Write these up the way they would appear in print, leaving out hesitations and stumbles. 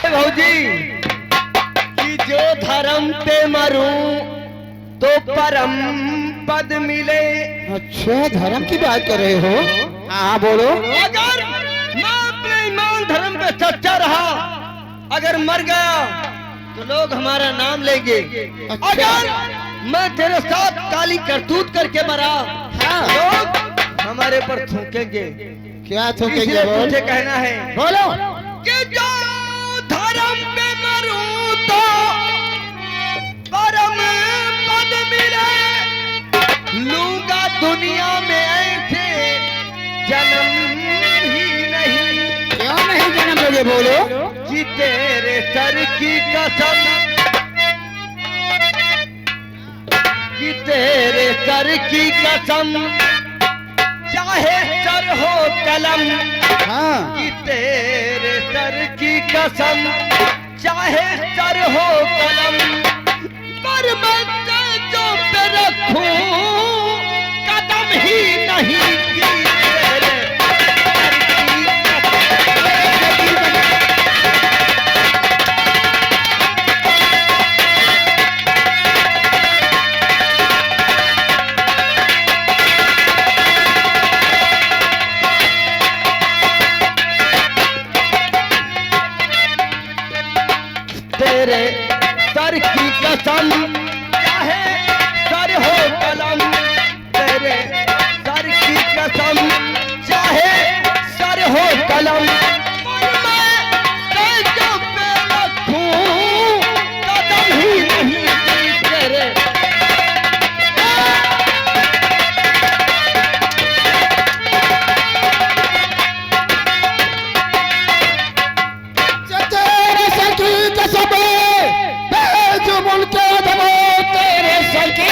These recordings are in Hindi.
भौजी कि जो धर्म पे मरूं तो परम पद मिले। अच्छा, धर्म की बात कर रहे हो? हाँ बोलो। अगर मैं अपने ईमान धर्म पे सच्चा रहा, अगर मर गया तो लोग हमारा नाम लेंगे। अच्छा। अगर मैं तेरे साथ काली करतूत करके मरा, हाँ। लोग हमारे पर थूकेंगे। क्या थूकेंगे? इसलिए बोल। तुझे कहना है बोलो। कि जो धर्म पे मरूं तो परम पद मिले। लूंगा दुनिया में ऐसे जन्म ही नहीं। क्यों नहीं जन्म लोगे? बोलो। कि तेरे सर की कसम, कि तेरे सर की कसम, चाहे सर हो कलम। हाँ। कि तेरे सर की कसम, चाहे सर हो कलम, पर मैं जो पे रखूं कदम ही नहीं। कि तेरे सर की तेरे सर की कसम, चाहे सर हो कलम। तेरे सर की कसम, चाहे सर हो कलम, पर मैं जो पे रखूं कदम ही नहीं। कि तेरे तेरे सर की कसम, जो मुल्क दबो तेरे सर की।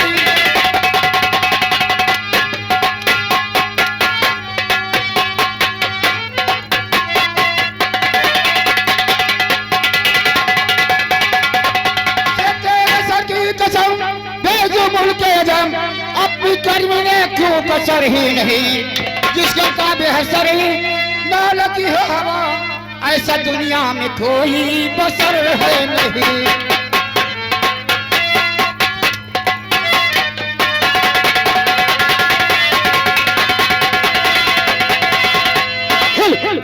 तेरे सर की कसम, जो मुल्क अजम, अपनी कर्म ने क्यों कसर ही नहीं। जिसका का बेहसर ही ना लगी हो हवा, ऐसा दुनिया में कोई बसर है नहीं।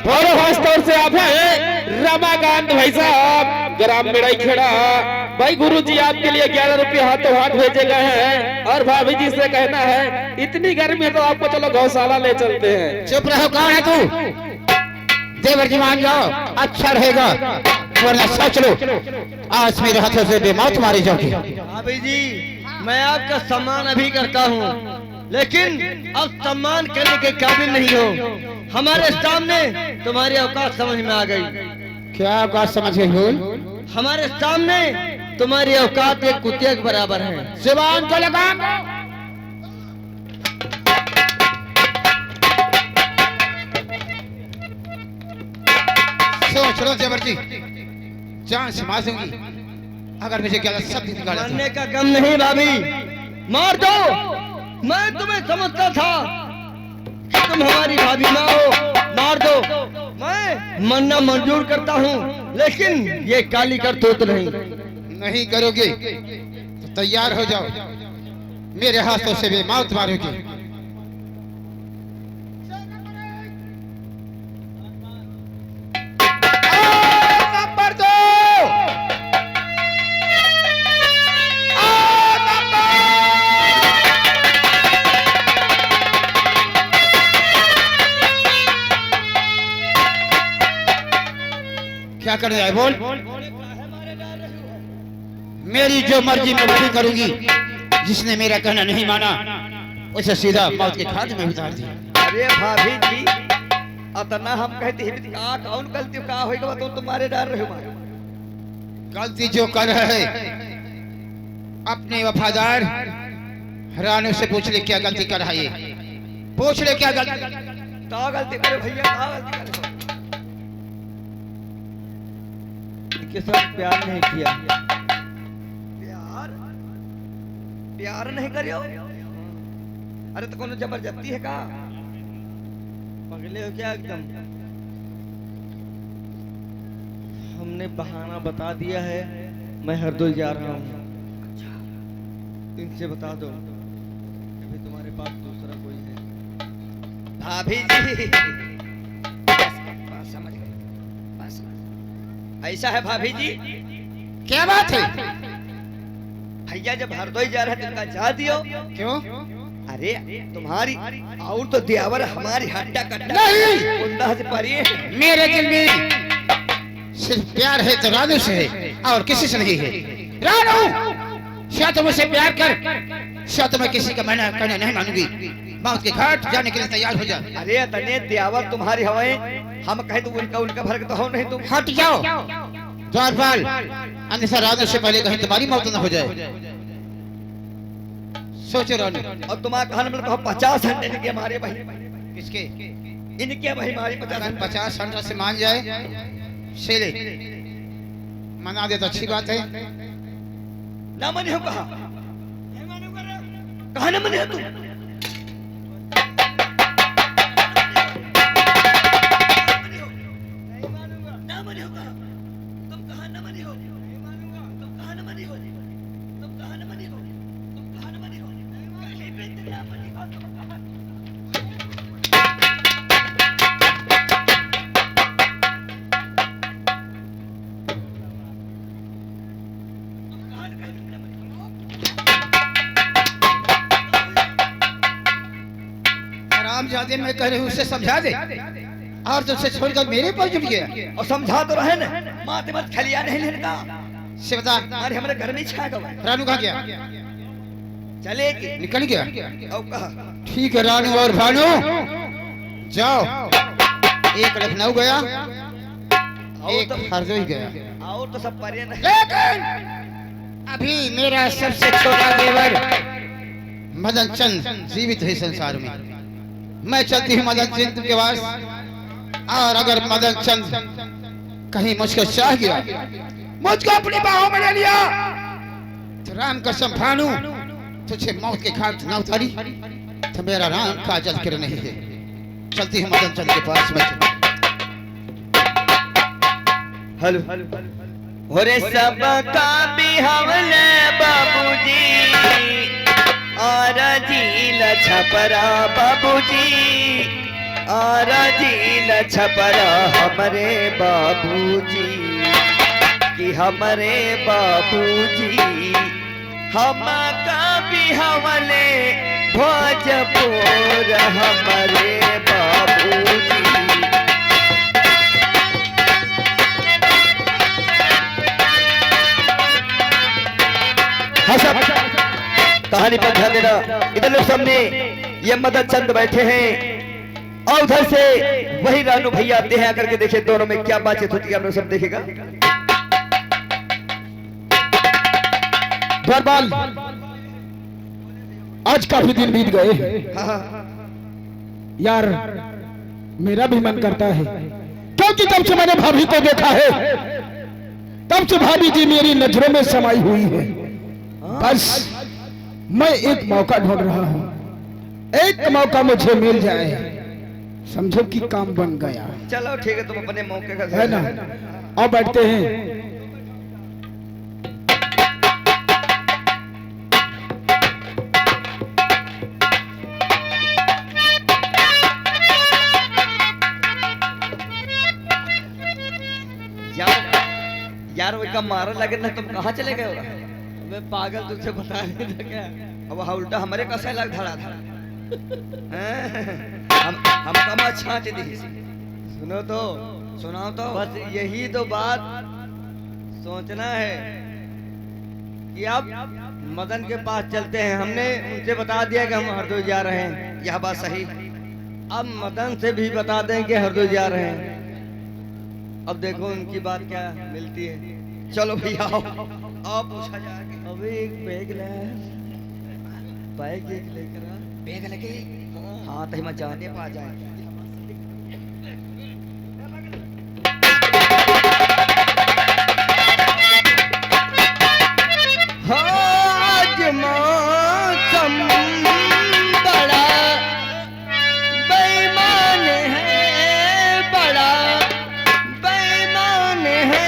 और खास तौर से आप हैं रमाकांत भाई साहब, ग्राम मेड़ाई खेड़ा। भाई गुरुजी आपके लिए 11 रुपये हाथों हाथ भेजे गए हैं और भाभी जी से कहना है इतनी गर्मी है तो आपको चलो गौशाला ले चलते हैं। चुप रहो। कौन है तू? देवर जी मान जाओ, अच्छा रहेगा, वरना सोच लो आज मेरे हाथों से बेमौत मारी जाओगी। भाभी जी, मैं आपका सम्मान अभी करता हूँ, लेकिन अब सम्मान करने के काबिल नहीं हो। हमारे सामने तुम्हारी औकात समझ में आ गई। क्या बात समझ गई हो? हमारे सामने तुम्हारी औकात एक कुत्ते के बराबर है। जुबान को लगाम। सोच लो जेवर जी, जान से मार दूंगी अगर मुझे क्या सब निकाला। मरने का गम नहीं भाभी, मार दो। मैं तुम्हें समझता था कि तुम हमारी भाभी ना हो, मार दो। मैं मरना मंजूर करता हूँ, लेकिन ये काली करतूत नहीं। नहीं करोगे तो तैयार हो जाओ, मेरे हाथों से बेमौत मारोगे। नंबर 2। क्या कर रहा है? बोल। मेरी जो मर्जी मैं वही करूंगी। जिसने मेरा कहना नहीं माना उसे सीधा मौत के खाद में उतार दिया। अरे भाभी जी, अतना हम कहते हैं का कौन गलती का होगा तो तुम्हारे डर रहे हो। गलती जो कर रहा है अपने वफादार रानू से पूछ ले क्या गलती कर रहा है। ये पूछ ले क्या गलती करे भैया, का गलती करे। के साथ प्यार नहीं किया। प्यार नहीं करियो। अरे तो कौन जबरदस्ती है का? पगले हो क्या एकदम? हमने बहाना बता दिया है, मैं हरदोई जा रहा हूँ। इनसे बता दो अभी तुम्हारे पास दूसरा कोई है। भाभी जी समझ गए, बस ऐसा है भाभी जी। क्या बात है? भैया जब हरदोई जा रहे हैं तो जा दियो। क्यों? अरे तुम्हारी और तो दियावर हमारी हड्डा कट्टा नहीं कुंदा से परी है। मेरे दिल में सिर्फ प्यार है तो रानू से है और किसी से नहीं है। रानू शायद तुम मुझसे प्यार कर, शायद मैं किसी का मना करने नहीं मानूंगी। मौत के घाट जाने के लिए तैयार हो जा। अरे तने दियावर तुम्हारी हवाएं, हम कहे तो उनका फर्क तो हो नहीं। तुम हट जाओ द्वारपाल, अन्यथा रानू से पहले कहीं तुम्हारी मौत न हो जाए। सोचो रानू। और तुम्हारा कहने मतलब तो 50 घंटे इनके हमारे भाई। किसके? इनके भाई हमारे 50 घंटे से मान जाए शेले मना दे तो अच्छी बात है। ना मने हो कहा ना मने हो तुम? ना मने हो कहा तुम? कहा ना मने हो? नहीं मानूंगा। तुम कहा ना मने हो? तुम कहा ना मने हो? तुम कहा ना मने हो? पहले भी तेरा मने हो तुम कहा। रामजादे मैं कह रही हूँ उसे समझा दे, और तुझसे छोड़कर मेरे पर जुट गया। और समझा तो रहे ना, माते मत खलिया नहीं लेने का से बता। अरे हमारे घर में छा गया। रानू कहाँ गया? चलेगी निकल गया। और कहा ठीक है रानू और भानु जाओ। एक लखनऊ गया, एक हरदोई गया, और तो सब परे नहीं। लेकिन अभी मेरा सबसे छोटा देवर मदन चंद जीवित है संसार में। मैं चलती हूँ मदन चंद के पास, और अगर मदन चंद कहीं मुझको चाह गया, मुझको अपनी बाहों में ले लिया, तो राम कसम भानु तुझे मौत के घाट न उतारी तो मेरा राम काजल कर नहीं है। चलती हूँ मदन चंद के पास में। हेलो होरे सब का बिहावले बाबूजी, और झील छपरा बाबूजी, और झील छपरा हमारे बाबूजी, कि हमारे बाबूजी हम का बिहावले भोजपुर हमारे बाबूजी। कहानी पर ध्यान देना। इधर लोग सामने ये मदन चंद बैठे हैं, और उधर से वही रानू भैया आते हैं। आकर के देखे दोनों में क्या बातचीत होती है, आप लोग सब देखेगा। द्वारपाल, आज काफी दिन बीत गए। यार मेरा भी मन करता है, क्योंकि जब से मैंने भाभी को देखा है तब से भाभी जी मेरी नजरों में समाई हुई है। बस मैं एक मौका ढूंढ रहा हूँ, एक मौका मुझे मिल जाए, समझो कि काम बन गया। चलो ठीक है, तुम अपने मौके का है ना? और बैठते हैं। यार वो का मारा लगे ना, तुम कहाँ चले गए हो? मैं पागल तुझसे बता नहीं था क्या? अब वहाँ उल्टा हमारे कैसे लग धड़ा था। हम कमा छाट दी। सुनो तो, सुनाओ तो। बस यही तो बात सोचना है कि अब मदन के पास चलते हैं। हमने उनसे बता दिया कि हम हरदोई जा रहे हैं। यह बात सही। अब मदन से भी बता दें कि हरदोई जा रहे हैं। अब देखो उनकी बात क्या मिलती है। चलो भैया आओ पूछा जाएगा। अभी एक बैग ले, बैग एक लेकर आ। बैग लगे? हाँ तो हम जाने पा जाए। आज मौसम बड़ा बेईमान है, बड़ा बेईमान है।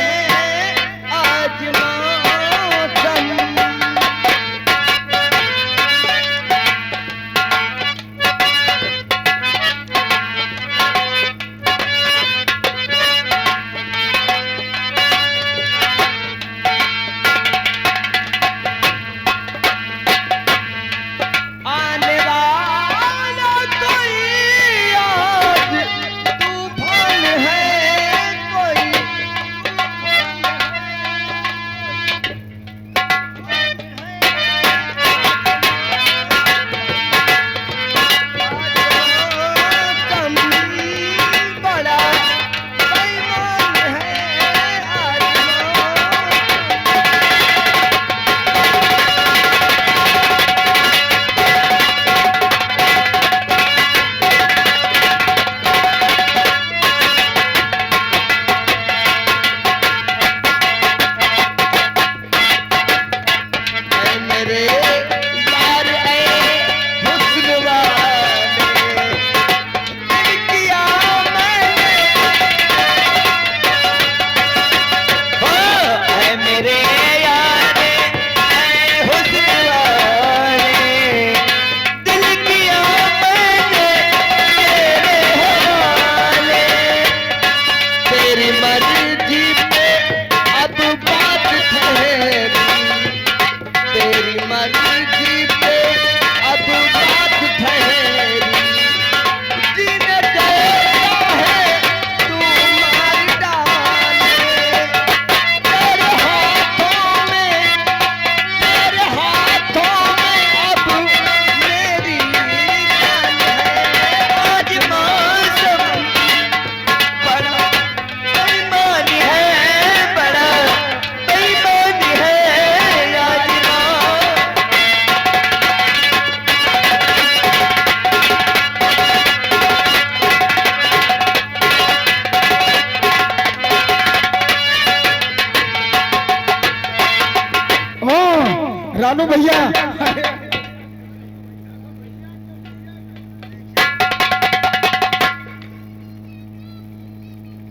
भैया।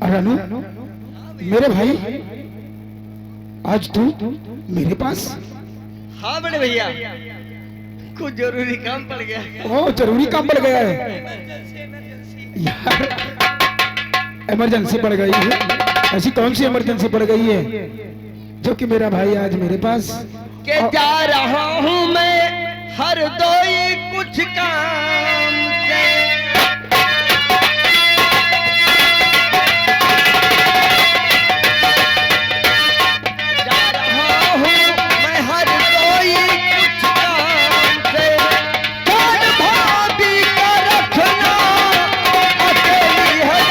रानू, मेरे भाई, आज तू मेरे पास? हाँ बड़े भैया, कुछ जरूरी काम पड़ गया। ओ, जरूरी काम पड़ गया है यार। इमरजेंसी पड़ गई है। ऐसी कौन सी इमरजेंसी पड़ गई है जो कि मेरा भाई आज मेरे पास? के जा रहा हूँ मैं हर दोई कुछ काम से, जा रहा हूँ मैं हर दोई कुछ काम से, कौन भाभी का रखना अकेली है।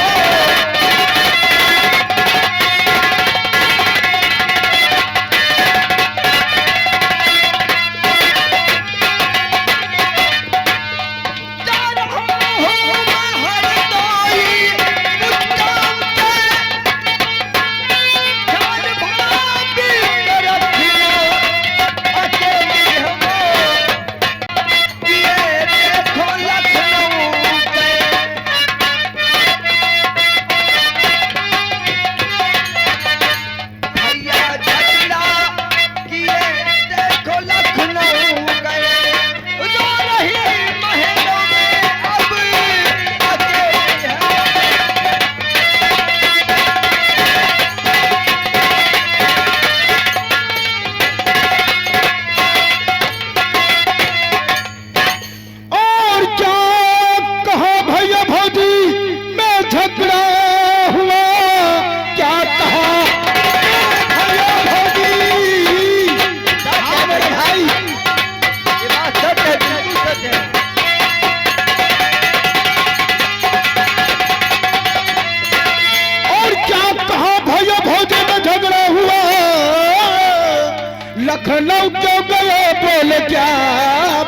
लखनऊ क्यों गए बोले क्या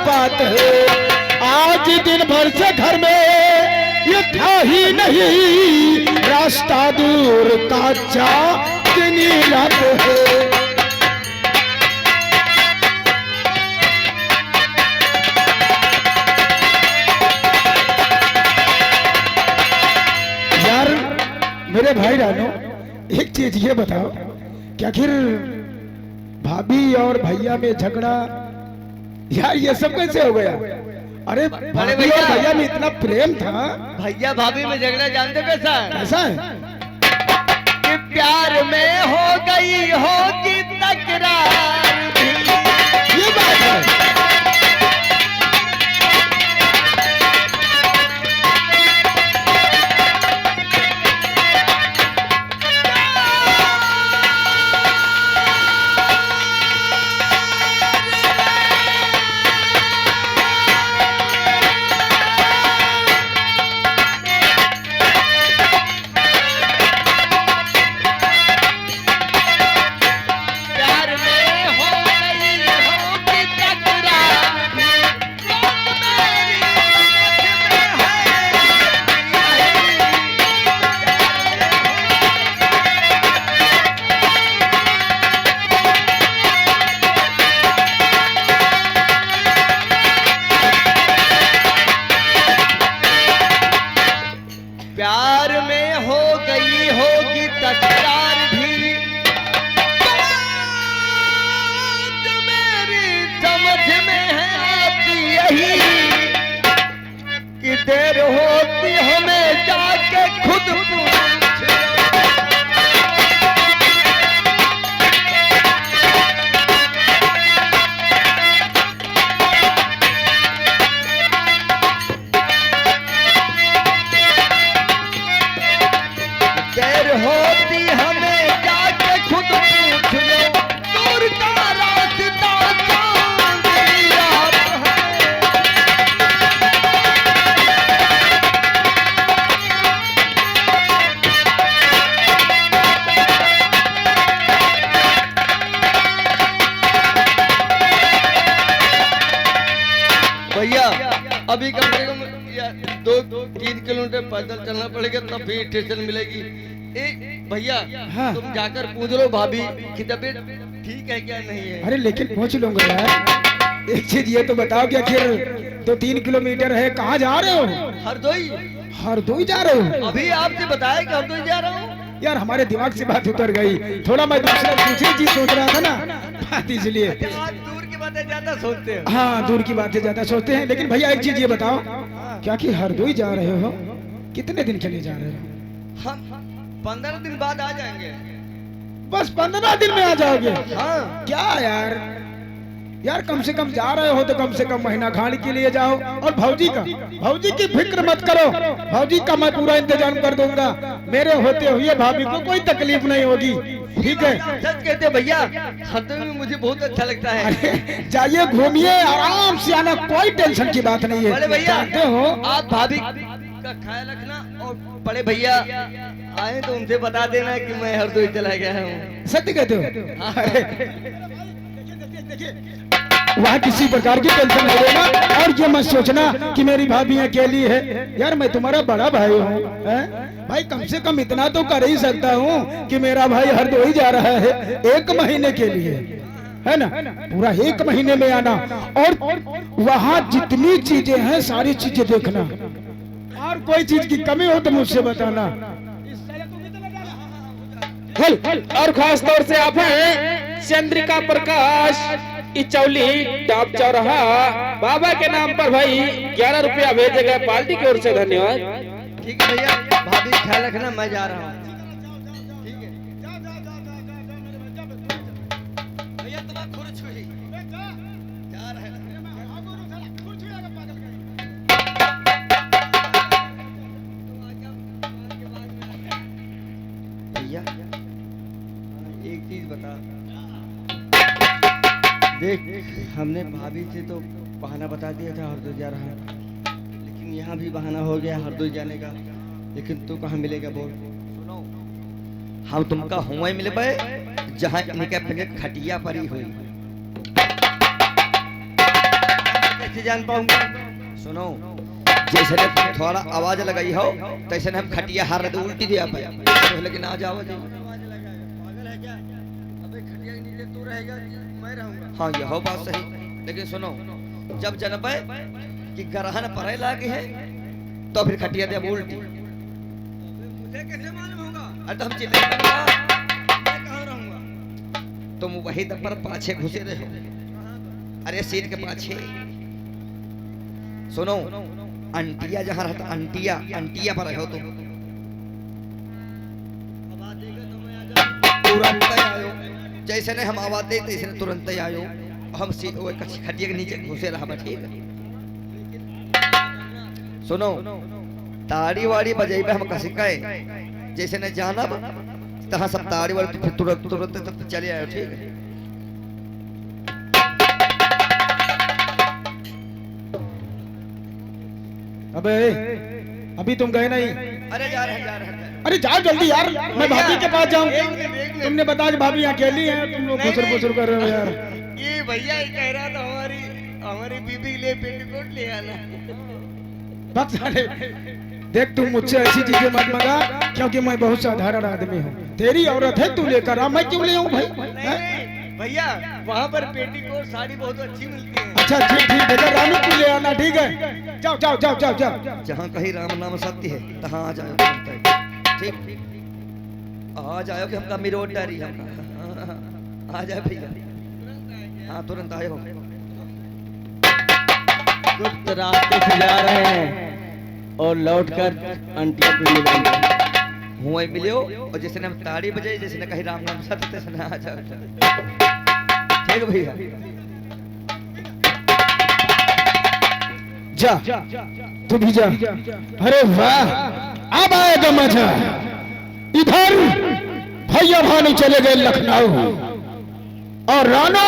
बात है? आज दिन भर से घर में ये था ही नहीं, रास्ता दूर का चांदनी रात है। यार मेरे भाई रानो, एक चीज ये बताओ कि आखिर भाभी और भैया में झगड़ा, यार ये सब कैसे हो गया? अरे भाभी और भैया में इतना प्रेम था। भैया भाभी में झगड़ा जानते कैसा है? कैसा है? कि प्यार में हो गई होगी तकरार भी। ये बात है। प्यार में हो गई होगी तकरार भी, बात मेरी समझ में है आती यही कि देर होती हमें जाके खुद पूछ लो। देर होती हमें जाके खुद पूछ लो, दूर का रास्ता चांदनी रात है। भैया अभी कम से कम 2-3 किलोमीटर पैदल चलना पड़ेगा तब भी स्टेशन मिलेगी। भैया हाँ। तुम जाकर पूछ लो भाभी की तबीयत ठीक है क्या नहीं है। अरे लेकिन पहुंच लूंगा यार। एक चीज ये तो बताओ कि आखिर 2-3 किलोमीटर है, कहाँ जा रहे हो? हरदोई। हरदोई जा रहे हो? अभी आपसे बताया कि हरदोई जा रहा हूँ। यार हमारे दिमाग से बात उतर गई, थोड़ा मैं दूसरी चीज सोच रहा था ना, बात इसलिए। आप दूर की बातें ज्यादा सोचते हो। हाँ, दूर की बातें ज्यादा सोचते हैं। लेकिन भैया एक चीज ये बताओ, क्या कि हरदोई जा रहे हो? कितने दिन के लिए जा रहे हो? हम 15 दिन बाद आ जाएंगे। बस 15 दिन में आ जाओगे? हाँ। क्या यार कम से कम जा रहे हो तो कम से कम महीना खाने के लिए जाओ। और भौजी की फिक्र मत करो, भौजी का मैं पूरा इंतजाम कर दूंगा। मेरे होते हुए भाभी को कोई तकलीफ नहीं होगी, ठीक है? सच कहते हो भैया, हरदोई में मुझे बहुत अच्छा लगता है। अरे जाइए, घूमिए, आराम से आना, कोई टेंशन की बात नहीं है। बड़े भैया, जानते हो आप भाभी का ख्याल रखना, और बड़े भैया आए तो उनसे बता देना कि मैं हरदोई चला गया हूँ। सत्य कहते हो? अरे वहाँ किसी प्रकार की टेंशन नहीं लेना, और ये मत सोचना कि मेरी भाभी अकेली है। यार मैं तुम्हारा बड़ा भाई हूँ, भाई कम से कम इतना तो कर ही सकता हूँ कि मेरा भाई हरदोई जा रहा है 1 महीने के लिए, है ना? पूरा 1 महीने में आना, और वहाँ जितनी चीजें हैं सारी चीजें देखना, और कोई चीज की कमी हो तो मुझसे बताना। और खास तौर से आप हैं चंद्रिका प्रकाश इचौली टॉप चौराहा, बाबा के नाम पर भाई 11 रुपया भेजे गए, पार्टी की ओर से धन्यवाद। ठीक है भैया, भाभी का ख्याल रखना, मैं जा रहा हूँ। ठीक है भैया, तुम्हारा खुर्च हुई जा रहे हैं। भैया एक चीज बता, देख हमने भाभी से तो बहाना बता दिया था हरदोई जा रहा है, लेकिन यहाँ भी बहाना हो गया हरदोई जाने का। लेकिन तू कहाँ मिलेगा बोल? सुनो, हम तुमका हुआ मिले पे जहाँ इनके पे खटिया परी हुई, कैसे जान पाऊंगा? सुनो, जैसे ने तुम थोड़ा आवाज लगाई हो तैसे हम खटिया हार रहे तो उल्टी दिया पाए, लेकिन आ जाओ तू रहेगा मैं रहूंगा। हाँ ये हो बात सही, लेकिन सुनो, जब जनपे कि ग्रहण परे लागे है तो फिर खटिया दे उल्टी। मुझे कैसे मालूम होगा? अरे तो हम चिल्ला मैं कहाँ रहूंगा? तुम वही दफ्तर पाछे घुसे रहे हो, अरे सीट के पाछे। सुनो, अंटिया जहाँ रहता, अंटिया पर रहो तुम। तुरंत आयो, जैसे ने हम आवाज दे तैसे तुरंत ही आयो। हम खटिया के नीचे घुसे रहा, ठीक है? सुनो, ताड़ी वाड़ी बजेबे हम कसी कहे, जैसे ने जानब तहाँ सब ताड़ी वाड़ी फिर तुरंत चले आयो, ठीक है? अबे अभी तुम गए नहीं? अरे जा रहे हैं। अरे जाओ जल्दी यार, मैं भाभी के पास जाऊं। तुमने बताया भाभी अकेली है, तुम लोग फुसर कर रहे हो यार। ये भैया ही कह रहा था हमारी बीबी के लिए पेटीकोट ले आना। बस अरे देख, तुम मुझसे ऐसी चीजें मत मंगा, क्योंकि मैं बहुत साधारण आदमी हूँ। तेरी औरत है, तू लेकर आ, मैं क्यों ले आऊं भाई? भैया वहाँ पर पेटीकोट साड़ी बहुत अच्छी मिलती है। अच्छा ठीक है, रानू तू ले आना, ठीक है? जाओ जाओ जाओ जाओ जाओ। जहाँ कहीं राम नाम सत्य है तहाँ आ जाओ, ठीक? आ जाओ कि हमका मिरोट डारी, हम आ जाए भैया। हाँ तुरंत आए हो। गुप्त रास्ते से जा रहे हैं और लौटकर आंटिया को मिलेंगे। हुआ मिले हो, और जैसे हम ताड़ी बजाई, जैसे कहीं राम नाम सत्य तैसे आ जाओ, ठीक भैया? जा तू भी जा। अरे वाह, अब आएगा मजा। इधर भैया भानु चले गए लखनऊ, और राणा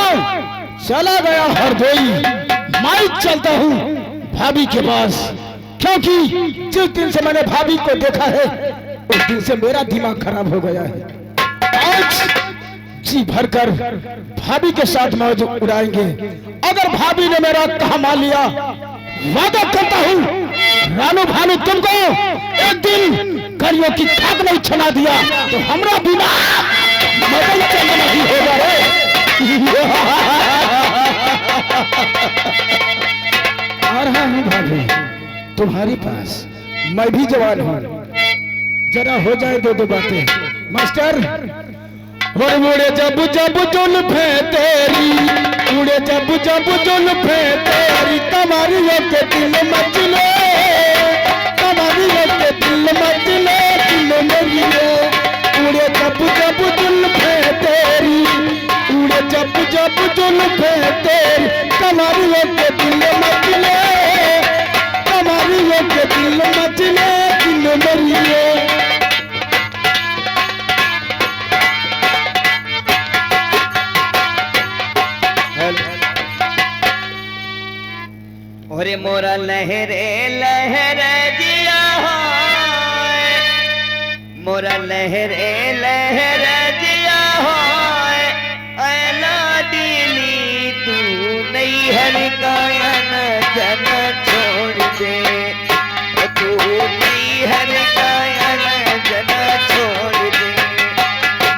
चला गया हरदोई। मैं चलता हूँ भाभी के पास, क्योंकि जिस दिन से मैंने भाभी को देखा है उस दिन से मेरा दिमाग खराब हो गया है। आज जी भरकर भाभी के साथ मौज उड़ाएंगे। अगर भाभी ने मेरा कहा मान लिया, वादा करता हूँ रानू भानु तुमको एक दिन करियो की खाक नहीं छना दिया तो हमरा बिना मदद चलना नहीं होगा रे। आ रहा हूँ भाभी तुम्हारे पास। मैं भी जवान हूँ, जरा हो जाए दो दो बातें। मास्टर, और उड़े जब जब जुल्फे तेरी, उड़े जब जब जुल्फे तेरी, कमरियों के दिल मचले, कमरियों के दिल मचले, दिल मेरी उड़े जब जब जुल्फे तेरी, उड़े जब जब जुल्फे तेरी, कमरियों के दिल मचले, कमरियों के दिल मचले, दिल मेरी। ओरे मोरा लहरे लहरे जिया होए, मोरा लहरे लहरे जिया होए, ऐला दिली तू नहीं हर कायन जन छोड़ दे, तू नहीं हर कायन जन छोड़ दे।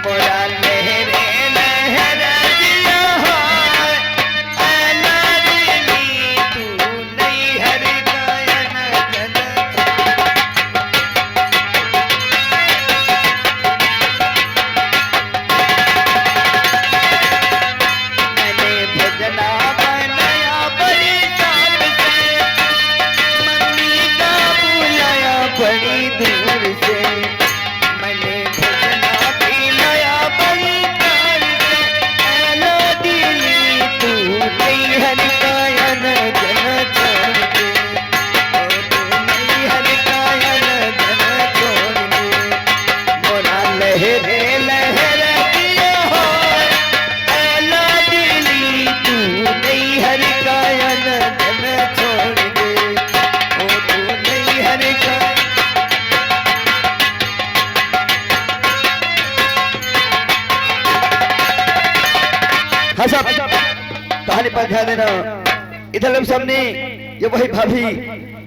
मोरा लहरे लहरे जिया होए, ऐला दिली तू नहीं हर कायन जन मैंने भजना बनाया बड़ी शान से, मम्मी का बुलाया बड़ी दूर से। मैंने भजना बनाया बड़ी शान से, ऐला दिली तू नहीं हर कायन जन छोड़ दे, ओ तू नहीं हर कायन जन छोड़ दे। मोरा लहरे लहरे दिया होए, ऐला दिली तू नहीं हर कायन जन छोड़ दे, ओ तू नहीं हर कायन। हाँ साहब, कहानी पर ध्यान देना। इधर लोग सामने ये वही भाभी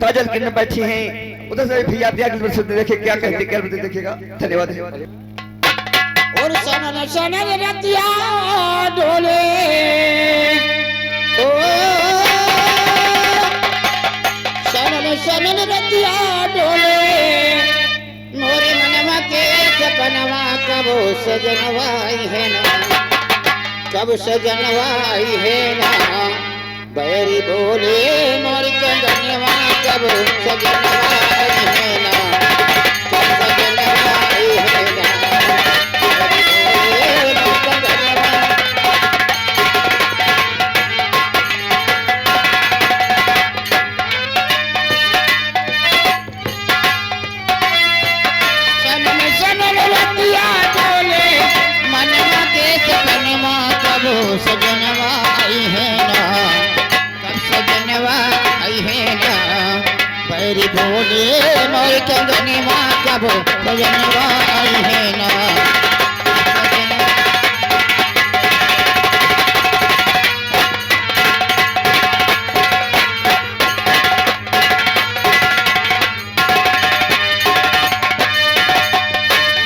काजल गिरने बैठी हैं, उधर से भैया देखे क्या कहते क्या बोलते देखिएगा। धन्यवाद। और सनन सनन रतिया डोले, ओ सनन सनन रतिया डोले, मोरे मनवा के सपनवा कब सजनवाई है ना, कब सजनवाई है ना। बैरी बोले मोरी कंगनवा कब सजनवाई है ना, कब सजनवाई है ना। बैरी बोले मोरी कंगनवा। सनन सनन रतिया डोले, मनवा के सपनवा कब सजनवा आई है ना, कब सजनवा आई है ना। बैरी बोले मोरी कंगनवा कब सजनवा आई है ना,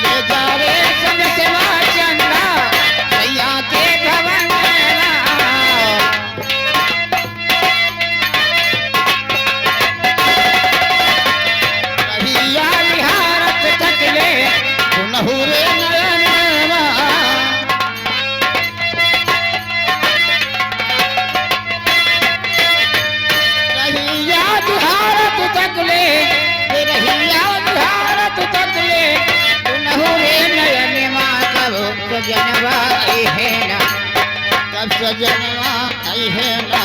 ले जावे संग सेवा चंदा भैया के भवन भैया विहारत तकले सुनहुरे नयनवा। रहिया विहारत तकले, रहिया विहारत तकले सुनहुरे नयनवा। कब सजनवा आई है ना, कब सजनवा आई है ना।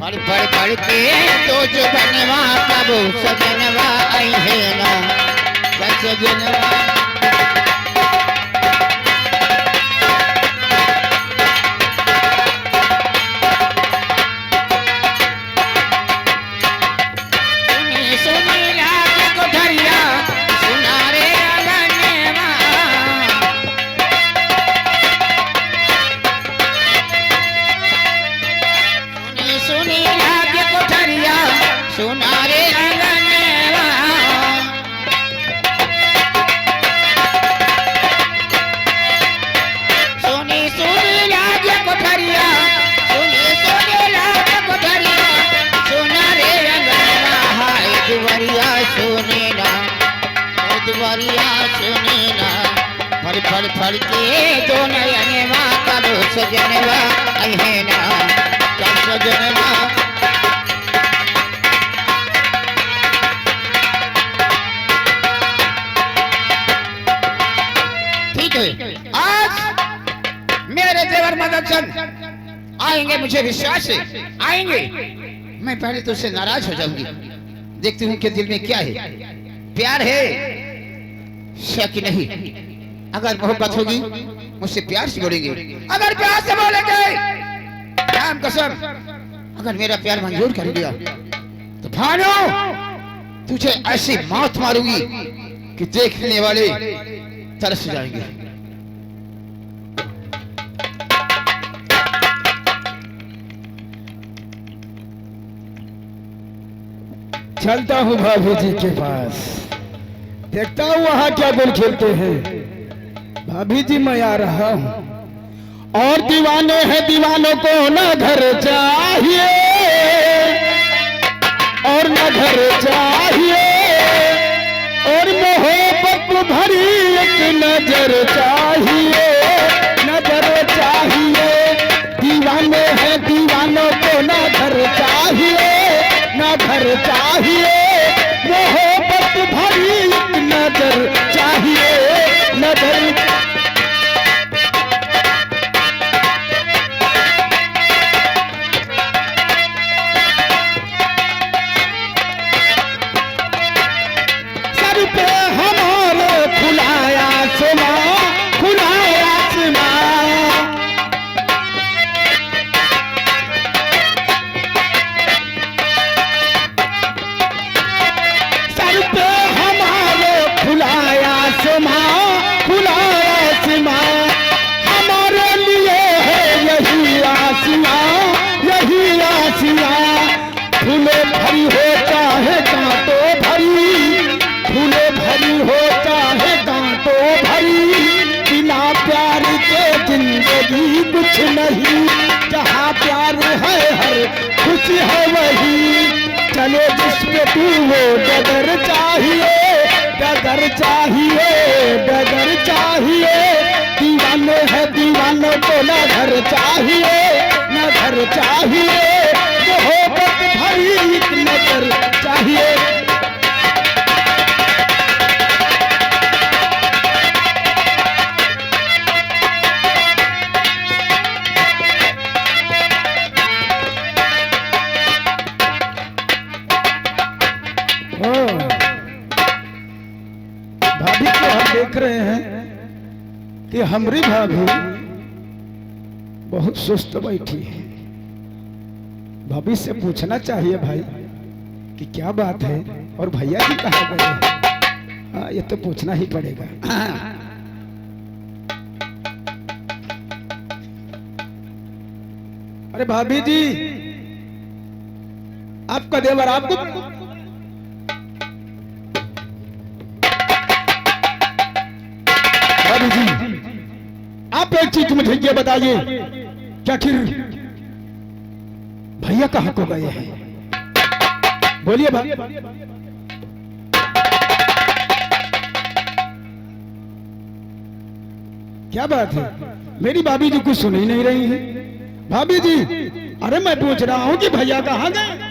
पढ़ पढ़ पढ़ के तो बनवा कब सजनवा आई है ना, कब सजनवा। सुनी सुनी लाग कोठरिया, सुना रे अंगनवा। सुनी सुनी लाग कोठरिया, सुना रे अंगनवा। सुनी सुनी लाग कोठरिया, सुनी सुनी लाग फल फल के जो नयनवा कब सजनवा है ना कब सजनवा। ठीक है, आज मेरे देवर मदन चंद आएंगे, मुझे विश्वास है आएंगे। मैं पहले तो उससे नाराज हो जाऊंगी, देखती हूँ कि दिल में क्या है, प्यार है शक नहीं। अगर मोहब्बत होगी मुझसे प्यार से बोलेंगे, अगर प्यार से बोलेंगे राम कसम, अगर मेरा प्यार मंजूर कर लिया तो भानो तुझे ऐसी मौत मारूंगी कि देखने वाले तरस जाएंगे। चलता हूँ भाभी जी के पास, देखता हूँ वहां क्या गुल खिलते हैं। भाभी जी मैं आ रहा हूँ, और दीवाने हैं दीवानों को न घर चाहिए, और न घर चाहिए, और मोहब्बत भरी एक नजर चाहिए, नजर चाहिए। दीवाने हैं दीवानों को न घर चाहिए, न घर चाहिए, मोहब्बत भरी एक नजर चाहिए, नजर। सर पे हमारे खुलाया सुना, खुलाया सुना, सर पे हमारे खुलाया सुना, खुलाया सुना। हमारे लिए है यही आसिया, यही आसिया। फूले भरी हो चाहे कांटों भरी, फूले भरी हो चाहे कांटों भरी, बिना प्यार के जिंदगी कुछ नहीं। जहाँ प्यार है हर खुशी है वही, चलो जिसमें तू वो डगर चाहिए, डगर चाहिए, डगर चाहिए। दीवाने हैं दीवानों को न घर चाहिए, न घर चाहिए, मोहब्बत भरी एक नजर चाहिए। भाभी को हम देख रहे हैं कि हमारी भाभी बहुत सुस्त बैठी है। भाभी से पूछना चाहिए भाई कि क्या बात है, और भैया जी कहाँ गए हैं? हाँ, ये तो पूछना ही पड़ेगा। अरे भाभी जी, आपका देवर आपको भाभी जी, आप एक चीज मुझे ये बताइए कि आखिर भैया कहाँ को गए हैं? बोलिए भाई। क्या बात है, मेरी भाभी जी कुछ सुन ही नहीं रही है। भाभी जी, अरे मैं पूछ रहा हूँ कि भैया कहाँ गए?